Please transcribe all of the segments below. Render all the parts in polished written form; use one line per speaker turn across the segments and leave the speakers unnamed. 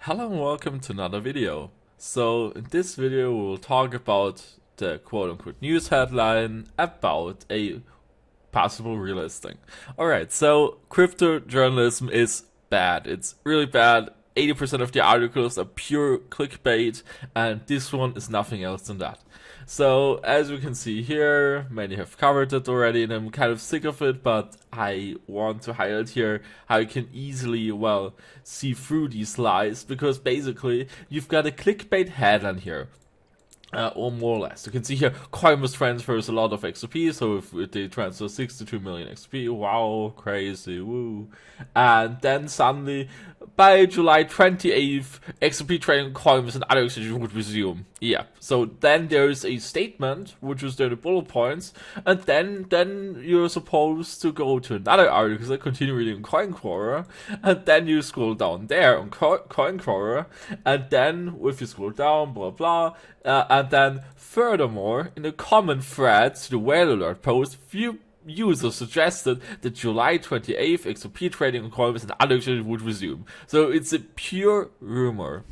Hello and welcome to another video. So in this video we'll talk about the quote-unquote news headline about a possible relisting. Alright, so crypto journalism is bad. It's really bad. 80% of the articles are pure clickbait, and this one is nothing else than that. So, as we can see here, many have covered it already, and I'm kind of sick of it, but I want to highlight here how you can easily, see through these lies, because basically, you've got a clickbait headline here. Or more or less. You can see here, Coinbase transfers a lot of XRP, so if they transfer 62 million XRP, wow, crazy, woo. And then suddenly, by July 28th, XRP trading on Coinbase and other exchanges would resume. Yeah, so then there's a statement, which is there the bullet points, and then you're supposed to go to another article, because I continue reading CoinQuora, and then you scroll down there on CoinQuora, and then if you scroll down, blah blah, and then furthermore, in the comment thread to the whale alert post, few users suggested that July 28th XRP trading on Coinbase and other exchanges would resume. So it's a pure rumor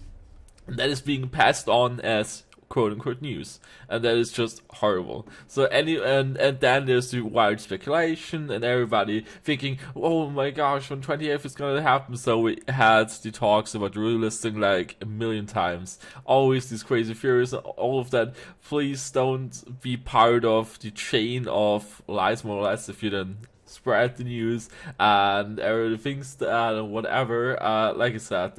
that is being passed on as quote-unquote news, and that is just horrible. So and then there's the wild speculation and everybody thinking, oh my gosh, on 28th it's gonna happen. So we had the talks about relisting like a million times, always these crazy theories, all of that. Please don't be part of the chain of lies, more or less, if you then spread the news and everything's whatever. Like I said,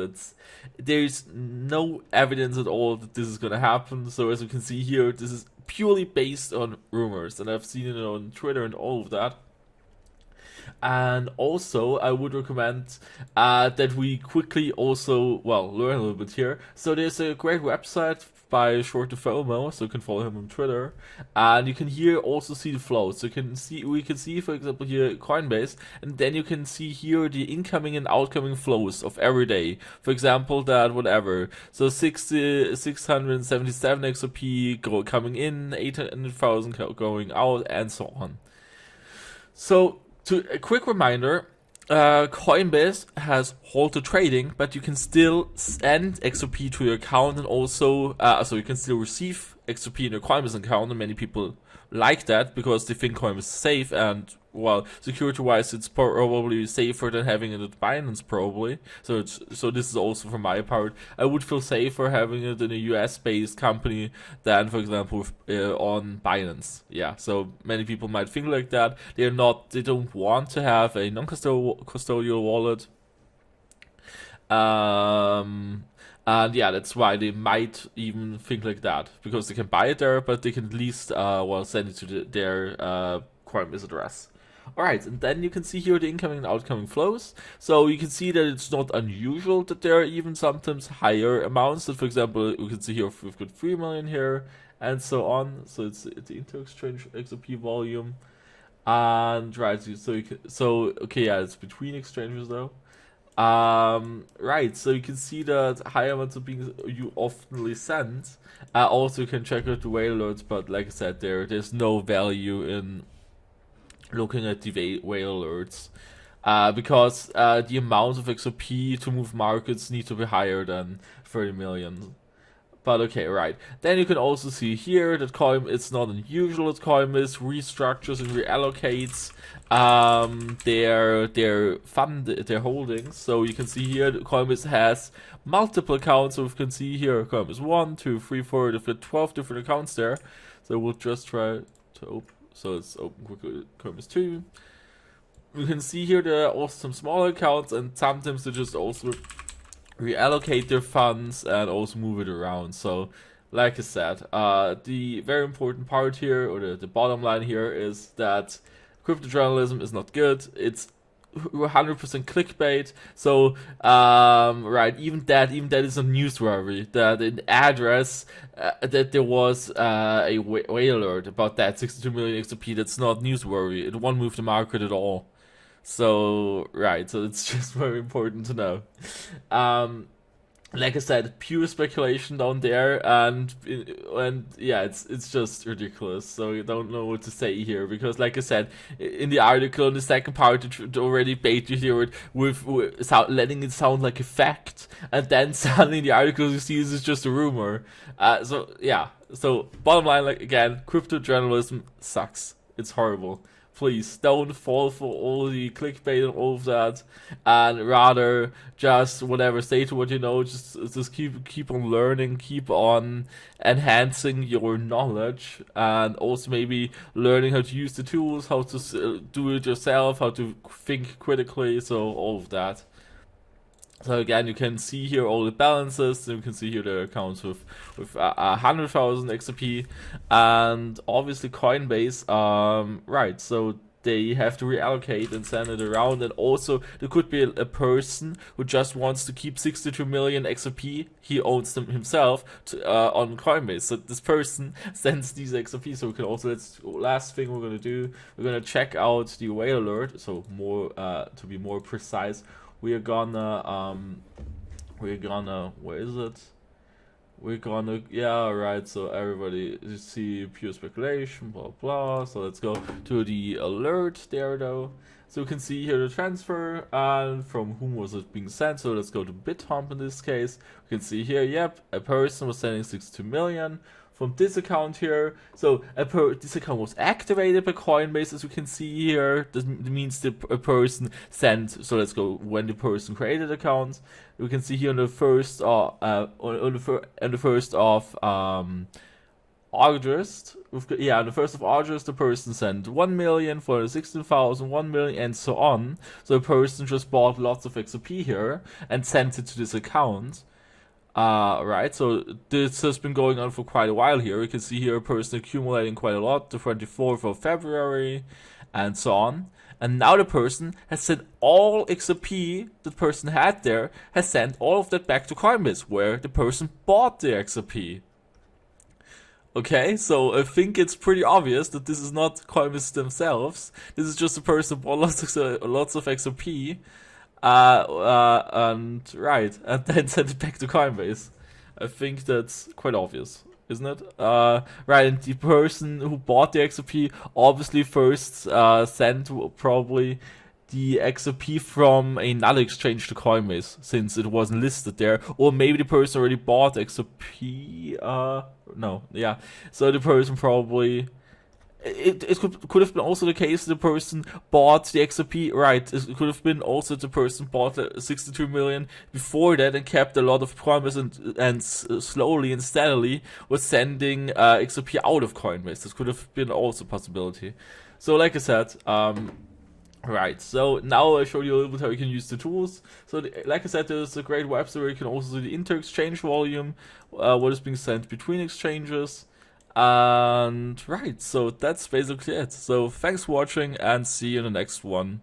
there's no evidence at all that this is gonna happen. So as you can see here, this is purely based on rumors, and I've seen it on Twitter and all of that. And also, I would recommend that we quickly also, learn a little bit here. So there's a great website by short to Fomo, so you can follow him on Twitter, and you can here also see the flow. So we can see, for example, here Coinbase, and then you can see here the incoming and outgoing flows of every day. For example, that whatever, so 677 XRP coming in, 800,000 going out, and so on. So a quick reminder, Coinbase has halted trading, but you can still send XRP to your account, and also, so you can still receive XRP in your Coinbase account, and many people like that because they think Coinbase is safe, and security-wise, it's probably safer than having it at Binance, probably. So this is also from my part. I would feel safer having it in a US-based company than, for example, on Binance. Yeah, so many people might think like that. They don't want to have a non-custodial wallet. And yeah, that's why they might even think like that, because they can buy it there, but they can at least send it to their Coinbase address. Alright, and then you can see here the incoming and outgoing flows. So you can see that it's not unusual that there are even sometimes higher amounts. So for example, you can see here we've got 3 million here, and so on. So it's the inter-exchange XRP volume. And right, okay, yeah, it's between exchanges though. Right, so you can see that higher amounts of being you oftenly send. Also you can check out the whale alerts, but like I said, there's no value in looking at the whale alerts, because the amount of XRP to move markets need to be higher than 30 million. But okay, right. Then you can also see here that it's not unusual that Coinbase restructures and reallocates their holdings. So you can see here that Coinbase has multiple accounts. So we can see here Coinbase 1, 2, 3, 4, 12 different accounts there. So we'll just try to open. So it's open quickly. Coinbase 2. You can see here there are also some smaller accounts, and sometimes they just also reallocate their funds and also move it around. So like I said, the very important part here, or the bottom line here, is that crypto journalism is not good. It's 100% clickbait. So right, even that is a newsworthy. That an address that there was a whale alert about that 62 million XRP, that's not newsworthy. It won't move the market at all. So right, so it's just very important to know. like I said, pure speculation down there, and yeah, it's just ridiculous. So you don't know what to say here, because like I said in the article, in the second part, it already bait you here with letting it sound like a fact, and then suddenly in the article you see this is just a rumor. So yeah, so bottom line, like again, crypto journalism sucks. It's horrible. Please don't fall for all the clickbait and all of that, and rather just whatever, stay to what you know. Just keep on learning, keep on enhancing your knowledge, and also maybe learning how to use the tools, how to do it yourself, how to think critically. So all of that. So again, you can see here all the balances. You can see here the accounts with 100,000 XRP, and obviously Coinbase. Right. So they have to reallocate and send it around, and also there could be a person who just wants to keep 62 million XRP. He owns them himself on Coinbase. So this person sends these XRP. So we can also, last thing we're gonna do, we're gonna check out the whale alert. So more to be more precise, we're gonna where is it? We're gonna, yeah, right. So everybody, you see pure speculation, blah blah. So let's go to the alert there though. So you can see here the transfer and from whom was it being sent. So let's go to BitHump in this case. You can see here, yep, a person was sending 62 million from this account here. So this account was activated by Coinbase, as you can see here. That means a person sent. So let's go when the person created account. You can see here on the first on the first of August. Yeah, on the 1st of August, the person sent 1 million for the 16,000, 1 million, and so on. So the person just bought lots of XRP here and sent it to this account. Right, so this has been going on for quite a while here. You can see here a person accumulating quite a lot, the 24th of February, and so on. And now the person has sent all XRP the person had there, has sent all of that back to Coinbase, where the person bought the XRP. Okay, so I think it's pretty obvious that this is not Coinbase themselves. This is just a person who bought lots of XRP. And then send it back to Coinbase. I think that's quite obvious, isn't it? Right, and the person who bought the XRP obviously first sent probably the XRP from another exchange to Coinbase, since it wasn't listed there. Or maybe the person already bought XRP. No, yeah. So the person probably. It could have been also the case the person bought the XRP, right? It could have been also the person bought 62 million before that and kept a lot of Coinbase and slowly and steadily was sending XRP out of Coinbase. This could have been also a possibility. So like I said, right, so now I showed you a little bit how you can use the tools. So like I said, there's a great website where you can also see the inter-exchange volume, what is being sent between exchanges. And right, so that's basically it. So thanks for watching and see you in the next one.